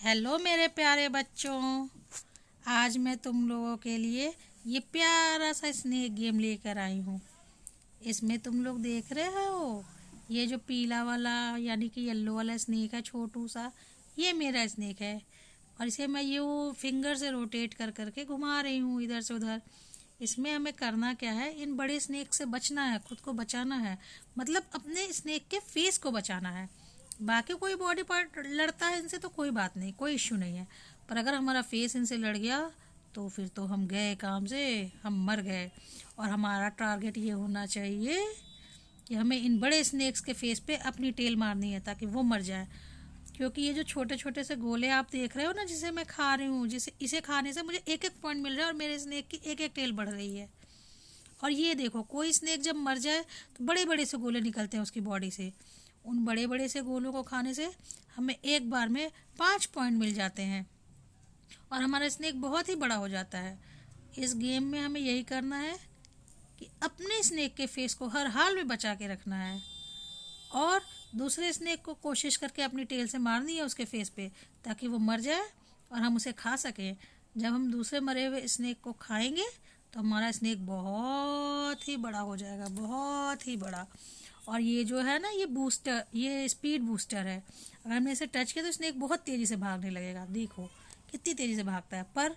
Hello मेरे प्यारे बच्चों। आज मैं तुम लोगों के लिए ये प्यारा सा स्नेक गेम लेकर आई हूँ। इसमें तुम लोग देख रहे हो ये जो पीला वाला यानी कि येलो वाला स्नेक है, छोटू सा, ये मेरा स्नेक है। और इसे मैं यूँ फिंगर से रोटेट कर करके घुमा रही हूँ इधर से उधर। इसमें हमें करना क्या है, इन बड़े स्नेक से बचना है, खुद को बचाना है, मतलब अपने स्नेक के फेस को बचाना है। बाकी कोई बॉडी पार्ट लड़ता है इनसे तो कोई बात नहीं, कोई इश्यू नहीं है। पर अगर हमारा फेस इनसे लड़ गया तो फिर तो हम गए काम से, हम मर गए। और हमारा टारगेट ये होना चाहिए कि हमें इन बड़े स्नेक्स के फेस पे अपनी टेल मारनी है ताकि वो मर जाए। क्योंकि ये जो छोटे छोटे से गोले आप देख रहे हो ना, जिसे मैं खा रही हूँ, जिसे इसे खाने से मुझे एक एक पॉइंट मिल रहा है और मेरे स्नेक की एक एक टेल बढ़ रही है। और ये देखो, कोई स्नेक जब मर जाए तो बड़े बड़े से गोले निकलते हैं उसकी बॉडी से। उन बड़े बड़े से गोलों को खाने से हमें एक बार में 5 पॉइंट मिल जाते हैं और हमारा स्नेक बहुत ही बड़ा हो जाता है। इस गेम में हमें यही करना है कि अपने स्नेक के फेस को हर हाल में बचा के रखना है और दूसरे स्नेक को कोशिश करके अपनी टेल से मारनी है उसके फेस पे ताकि वो मर जाए और हम उसे खा सकें। जब हम दूसरे मरे हुए स्नेक को खाएंगे तो हमारा स्नेक बहुत ही बड़ा हो जाएगा, बहुत ही बड़ा। और ये जो है ना, ये बूस्टर, ये स्पीड बूस्टर है। अगर हमने इसे टच किया तो स्नेक बहुत तेज़ी से भागने लगेगा। देखो कितनी तेज़ी से भागता है, पर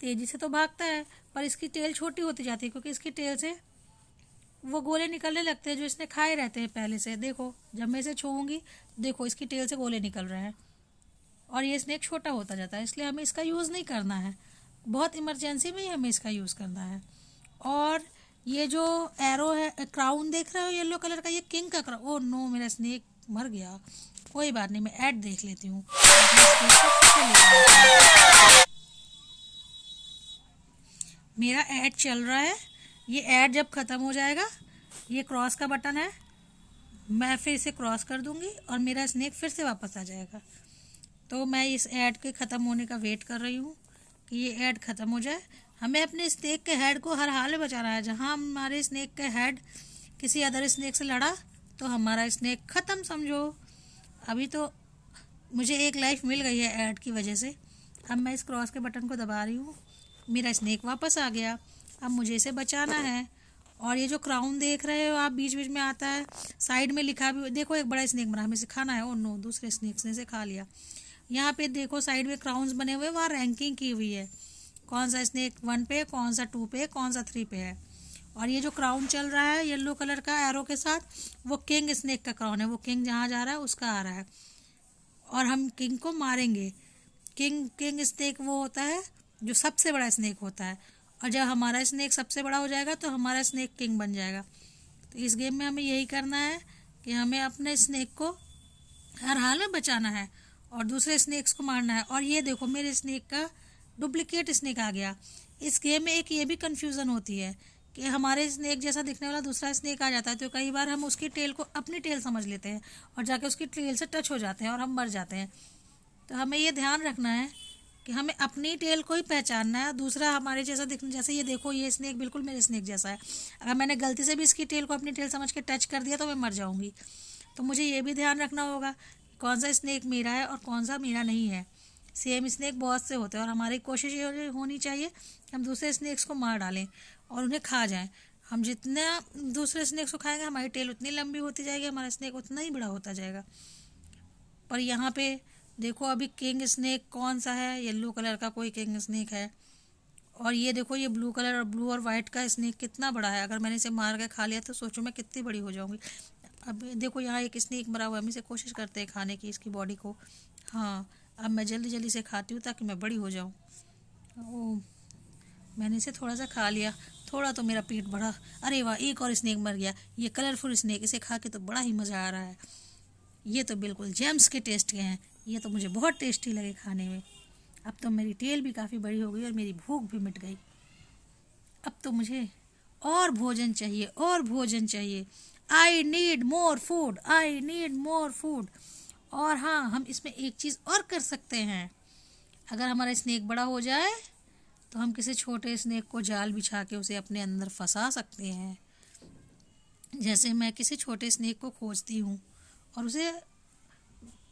तेज़ी से तो भागता है पर इसकी टेल छोटी होती जाती है क्योंकि इसकी टेल से वो गोले निकलने लगते हैं जो इसने खाए रहते हैं पहले से। देखो जब मैं इसे छूऊंगी, देखो इसकी टेल से गोले निकल रहे हैं और ये स्नेक छोटा होता जाता है। इसलिए हमें इसका यूज़ नहीं करना है, बहुत इमरजेंसी में ही हमें इसका यूज़ करना है। और ये जो एरो है, क्राउन देख रहे हो येलो कलर का, ये किंग का क्राउन। ओ नो, मेरा स्नेक मर गया। कोई बात नहीं, मैं ऐड देख लेती हूँ। मेरा ऐड चल रहा है। ये ऐड जब ख़त्म हो जाएगा, ये क्रॉस का बटन है, मैं फिर इसे क्रॉस कर दूंगी और मेरा स्नेक फिर से वापस आ जाएगा। तो मैं इस ऐड के ख़त्म होने का वेट कर रही हूँ कि ये ऐड ख़त्म हो जाए। हमें अपने स्नेक के हेड को हर हाल में बचाना है। जहाँ हमारे स्नेक का हेड किसी अदर स्नेक से लड़ा तो हमारा स्नेक ख़त्म समझो। अभी तो मुझे एक लाइफ मिल गई है ऐड की वजह से। अब मैं इस क्रॉस के बटन को दबा रही हूँ, मेरा स्नेक वापस आ गया। अब मुझे इसे बचाना है। और ये जो क्राउन देख रहे हो आप, बीच बीच में आता है, साइड में लिखा भी, देखो एक बड़ा स्नेक बना, हमें इसे खाना है। ओ नो, दूसरे स्नेक्स ने इसे खा लिया। यहाँ पे देखो साइड में क्राउन्स बने हुए, वहाँ रैंकिंग की हुई है, कौन सा स्नेक 1 पे, कौन सा 2 पे, कौन सा 3 पे है। और ये जो क्राउन चल रहा है येलो कलर का एरो के साथ, वो किंग स्नेक का क्राउन है। वो किंग जहाँ जा रहा है उसका आ रहा है और हम किंग को मारेंगे। किंग किंग स्नेक वो होता है जो सबसे बड़ा स्नेक होता है और जब हमारा स्नेक सबसे बड़ा हो जाएगा तो हमारा स्नेक किंग बन जाएगा। तो इस गेम में हमें यही करना है कि हमें अपने स्नेक को हर हाल में बचाना है और दूसरे स्नेक्स को मारना है। और ये देखो, मेरे स्नेक का डुप्लीकेट स्नेक आ गया। इस गेम में एक ये भी कन्फ्यूज़न होती है कि हमारे स्नेक जैसा दिखने वाला दूसरा स्नेक आ जाता है तो कई बार हम उसकी टेल को अपनी टेल समझ लेते हैं और जाके उसकी टेल से टच हो जाते हैं और हम मर जाते हैं। तो हमें ये ध्यान रखना है कि हमें अपनी टेल को ही पहचानना है, दूसरा हमारे जैसा दिखने। जैसे ये देखो, ये स्नेक बिल्कुल मेरे स्नेक जैसा है। अगर मैंने गलती से भी इसकी टेल को अपनी टेल समझ के टच कर दिया तो मैं मर जाऊंगी। तो मुझे ये भी ध्यान रखना होगा कि कौन सा स्नेक मेरा है और कौन सा मेरा नहीं है। सेम स्नेक बहुत से होते हैं और हमारी कोशिश ये होनी चाहिए कि हम दूसरे स्नेक्स को मार डालें और उन्हें खा जाएं। हम जितना दूसरे स्नेक्स को खाएंगे हमारी टेल उतनी लंबी होती जाएगी, हमारा स्नेक उतना ही बड़ा होता जाएगा। पर यहाँ पे देखो, अभी किंग स्नेक कौन सा है, येलो कलर का कोई किंग स्नेक है। और ये देखो, ये ब्लू और वाइट का स्नेक कितना बड़ा है। अगर मैंने इसे मार के खा लिया तो सोचो मैं कितनी बड़ी हो जाऊंगी। अब देखो यहाँ एक स्नेक मरा हुआ है, हम इसे कोशिश करते हैं खाने की, इसकी बॉडी को। हाँ, अब मैं जल्दी जल्दी से खाती हूँ ताकि मैं बड़ी हो जाऊँ। ओ, मैंने इसे थोड़ा सा खा लिया, थोड़ा तो मेरा पेट भरा। अरे वाह, एक और स्नेक मर गया। ये कलरफुल स्नेक, इसे खा के तो बड़ा ही मज़ा आ रहा है। ये तो बिल्कुल जेम्स के टेस्ट के हैं, ये तो मुझे बहुत टेस्टी लगे खाने में। अब तो मेरी टेल भी काफ़ी बड़ी हो गई और मेरी भूख भी मिट गई। अब तो मुझे और भोजन चाहिए, और भोजन चाहिए। I need more food, I need more food. और हाँ, हम इसमें एक चीज़ और कर सकते हैं। अगर हमारा स्नेक बड़ा हो जाए तो हम किसी छोटे स्नेक को जाल बिछा के उसे अपने अंदर फंसा सकते हैं। जैसे मैं किसी छोटे स्नेक को खोजती हूँ और उसे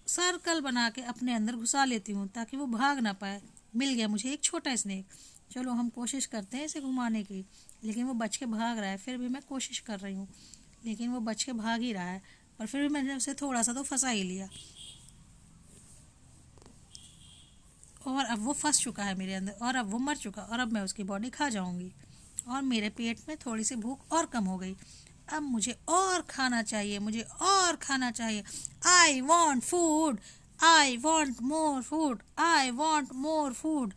सर्कल बना के अपने अंदर घुसा लेती हूँ ताकि वो भाग ना पाए। मिल गया मुझे एक छोटा स्नेक। चलो हम कोशिश करते हैं इसे घुमाने की, लेकिन वो बच के भाग रहा है। फिर भी मैं कोशिश कर रही हूँ, लेकिन वो बच के भाग ही रहा है। पर फिर भी मैंने उसे थोड़ा सा तो फंसा ही लिया, और अब वो फंस चुका है मेरे अंदर, और अब वो मर चुका, और अब मैं उसकी बॉडी खा जाऊंगी। और मेरे पेट में थोड़ी सी भूख और कम हो गई। अब मुझे और खाना चाहिए, मुझे और खाना चाहिए। I want food, I want more food, I want more food.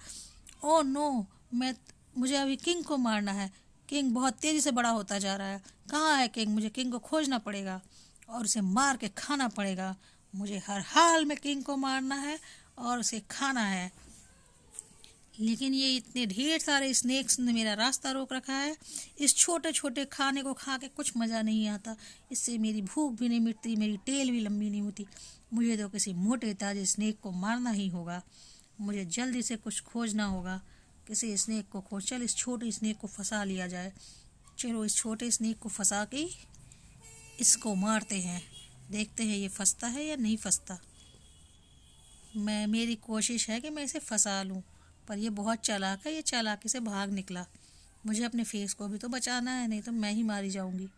Oh no, मुझे अभी किंग को मारना है। किंग बहुत तेज़ी से बड़ा होता जा रहा है। कहाँ है किंग? मुझे किंग को खोजना पड़ेगा और उसे मार के खाना पड़ेगा। मुझे हर हाल में किंग को मारना है और उसे खाना है। लेकिन ये इतने ढेर सारे स्नेक्स ने मेरा रास्ता रोक रखा है। इस छोटे छोटे खाने को खा के कुछ मज़ा नहीं आता। इससे मेरी भूख भी नहीं मिटती, मेरी टेल भी लंबी नहीं होती। मुझे तो किसी मोटे ताजे स्नेक को मारना ही होगा। मुझे जल्दी से कुछ खोजना होगा। किसी स्नेक को खोज, चल इस छोटे स्नेक को फंसा लिया जाए। चलो इस छोटे स्नेक को फंसा के इसको मारते हैं। देखते हैं ये फंसता है या नहीं फंसता। मेरी कोशिश है कि मैं इसे फंसा लूँ, पर ये बहुत चालाक है। ये चालाकी से भाग निकला। मुझे अपने फेस को भी तो बचाना है, नहीं तो मैं ही मारी जाऊंगी।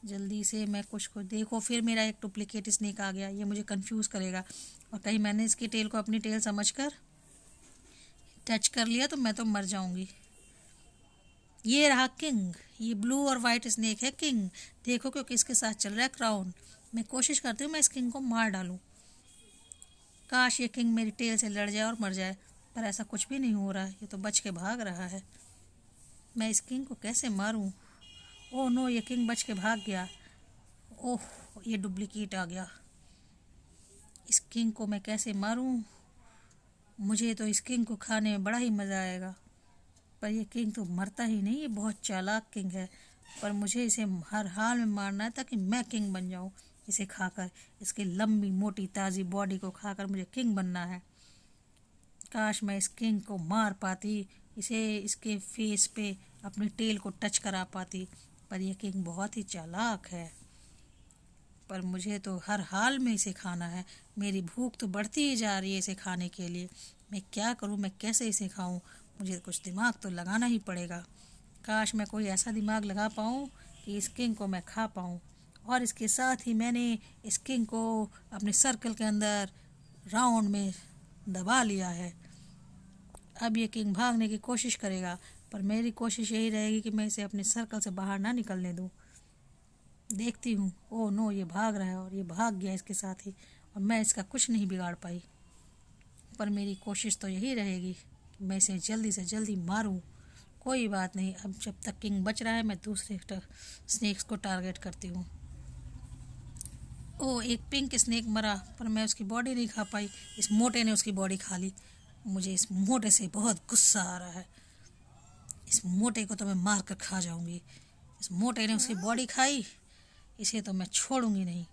जल्दी से मैं कुछ को देखो। फिर मेरा एक डुप्लीकेट स्नेक आ गया। ये मुझे कंफ्यूज करेगा, और कहीं मैंने इसकी टेल को अपनी टेल समझकर टच कर लिया तो मैं तो मर जाऊंगी। ये रहा किंग। ये ब्लू और वाइट स्नेक है किंग। देखो क्योंकि इसके साथ चल रहा है क्राउन। मैं कोशिश करती हूँ मैं इस किंग को मार डालूँ। काश ये किंग मेरी टेल से लड़ जाए और मर जाए, पर ऐसा कुछ भी नहीं हो रहा है। ये तो बच के भाग रहा है। मैं इस किंग को कैसे मारूं? ओह नो, ये किंग बच के भाग गया। ओह, ये डुप्लीकेट आ गया। इस किंग को मैं कैसे मारूं? मुझे तो इस किंग को खाने में बड़ा ही मज़ा आएगा, पर ये किंग तो मरता ही नहीं। ये बहुत चालाक किंग है, पर मुझे इसे हर हाल में मारना है ताकि मैं किंग बन जाऊं। इसे खाकर, इसकी लंबी मोटी ताज़ी बॉडी को खाकर मुझे किंग बनना है। काश मैं इस किंग को मार पाती, इसे इसके फेस पे अपनी टेल को टच करा पाती, पर यह किंग बहुत ही चालाक है। पर मुझे तो हर हाल में इसे खाना है। मेरी भूख तो बढ़ती ही जा रही है इसे खाने के लिए। मैं क्या करूं? मैं कैसे इसे खाऊं? मुझे कुछ दिमाग तो लगाना ही पड़ेगा। काश मैं कोई ऐसा दिमाग लगा पाऊं कि इस किंग को मैं खा पाऊं। और इसके साथ ही मैंने इस किंग को अपने सर्कल के अंदर राउंड में दबा लिया है। अब ये किंग भागने की कोशिश करेगा, पर मेरी कोशिश यही रहेगी कि मैं इसे अपने सर्कल से बाहर ना निकलने दूं। देखती हूँ। ओह नो, ये भाग रहा है और ये भाग गया इसके साथ ही, और मैं इसका कुछ नहीं बिगाड़ पाई। पर मेरी कोशिश तो यही रहेगी कि मैं इसे जल्दी से जल्दी मारूं। कोई बात नहीं, अब जब तक किंग बच रहा है मैं दूसरे स्नेक्स को टारगेट करती हूँ। ओह, एक पिंक स्नेक मरा, पर मैं उसकी बॉडी नहीं खा पाई। इस मोटे ने उसकी बॉडी खा ली। मुझे इस मोटे से बहुत गुस्सा आ रहा है। इस मोटे को तो मैं मार कर खा जाऊंगी। इस मोटे ने उसकी बॉडी खाई, इसे तो मैं छोड़ूंगी नहीं।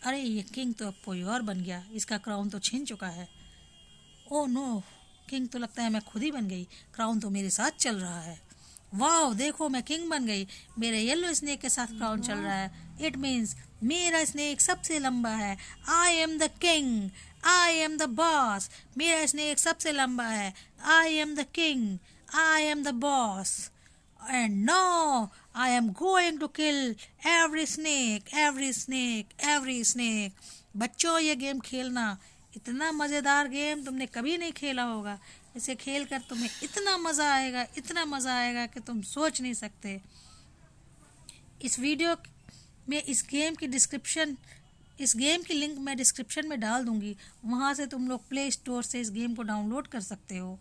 अरे ये किंग तो अब कोई और बन गया। इसका क्राउन तो छीन चुका है। ओह नो, किंग तो लगता है मैं खुद ही बन गई। क्राउन तो मेरे साथ चल रहा है। वाह, देखो मैं किंग बन गई। मेरे येलो स्नेक के साथ क्राउन चल रहा है। इट मीन्स मेरा स्नेक सबसे लंबा है। I am the king, I am the boss. मेरा स्नेक सबसे लंबा है। I am the king, I am the boss. And now I am going to kill every snake, every snake, every snake. बच्चों, ये game खेलना, इतना मज़ेदार game तुमने कभी नहीं खेला होगा। इसे खेलकर तुम्हें इतना मज़ा आएगा, इतना मज़ा आएगा कि तुम सोच नहीं सकते। इस वीडियो में इस गेम की लिंक मैं डिस्क्रिप्शन में डाल दूंगी। वहाँ से तुम लोग प्ले स्टोर से इस गेम को डाउनलोड कर सकते हो।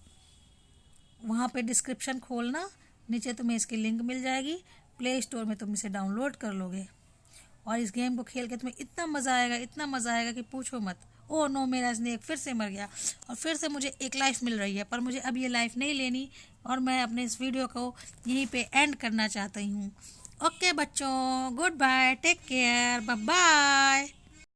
वहाँ पे डिस्क्रिप्शन खोलना, नीचे तुम्हें इसकी लिंक मिल जाएगी। प्ले स्टोर में तुम इसे डाउनलोड कर लोगे, और इस गेम को खेल के तुम्हें इतना मज़ा आएगा, इतना मज़ा आएगा कि पूछो मत। ओह नो, मेरा स्नेक फिर से मर गया, और फिर से मुझे एक लाइफ मिल रही है। पर मुझे अब ये लाइफ नहीं लेनी, और मैं अपने इस वीडियो को यहीं पे एंड करना चाहती हूँ। ओके बच्चों, good bye, take care, bye bye.